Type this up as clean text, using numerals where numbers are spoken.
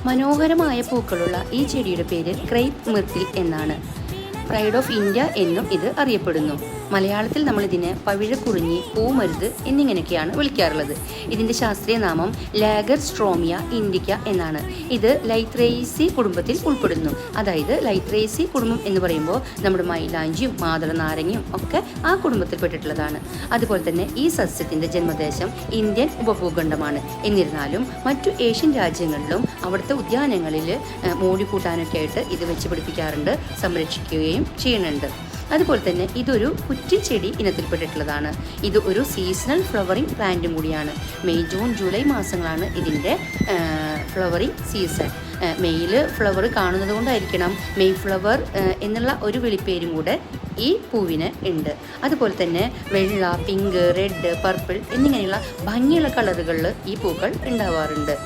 മനോഹരമായ പൂക്കളുള്ള ഈ ചെടിയുടെ പേര് ക്രേപ്പ് മിർട്ടിൽ എന്നാണ്. പ്രൈഡ് ഓഫ് ഇന്ത്യ എന്നും ഇത് അറിയപ്പെടുന്നു. മലയാളത്തിൽ നമ്മൾ ഇതിനെ പവിഴക്കുറിഞ്ഞി, പൂമരുത് എന്നിങ്ങനെയൊക്കെയാണ് വിളിക്കാറുള്ളത്. ഇതിൻ്റെ ശാസ്ത്രീയ നാമം ലാഗർസ്ട്രോമിയ ഇൻഡിക്ക എന്നാണ്. ഇത് ലൈത്രേസി കുടുംബത്തിൽ ഉൾപ്പെടുന്നു. അതായത് ലൈത്രേസി കുടുംബം എന്ന് പറയുമ്പോൾ നമ്മുടെ മൈലാഞ്ചിയും മാതള നാരങ്ങയും ഒക്കെ ആ കുടുംബത്തിൽപ്പെട്ടിട്ടുള്ളതാണ്. അതുപോലെ തന്നെ ഈ സസ്യത്തിൻ്റെ ജന്മദേശം ഇന്ത്യൻ ഉപഭൂഖണ്ഡമാണ്. എന്നിരുന്നാലും മറ്റു ഏഷ്യൻ രാജ്യങ്ങളിലും അവിടുത്തെ ഉദ്യാനങ്ങളിൽ മൂടിക്കൂട്ടാനൊക്കെ ആയിട്ട് ഇത് വെച്ച് പിടിപ്പിക്കാറുണ്ട്, സംരക്ഷിക്കുകയും ചെയ്യുന്നുണ്ട്. അതുപോലെ തന്നെ ഇതൊരു കുറ്റിച്ചെടി ഇനത്തിൽപ്പെട്ടിട്ടുള്ളതാണ്. ഇത് ഒരു സീസണൽ ഫ്ലവറിംഗ് പ്ലാന്റും കൂടിയാണ്. മെയ്, ജൂൺ, ജൂലൈ മാസങ്ങളാണ് ഇതിൻ്റെ ഫ്ലവറിംഗ് സീസൺ. മെയ്യിൽ ഫ്ലവർ കാണുന്നത് കൊണ്ടായിരിക്കണം മെയ് ഫ്ലവർ എന്നുള്ള ഒരു വിളിപ്പേരും കൂടെ ഈ പൂവിന് ഉണ്ട്. അതുപോലെ തന്നെ വെള്ള, പിങ്ക്, റെഡ്, പർപ്പിൾ എന്നിങ്ങനെയുള്ള ഭംഗിയുള്ള കളറുകളിൽ ഈ പൂക്കൾ ഉണ്ടാവാറുണ്ട്.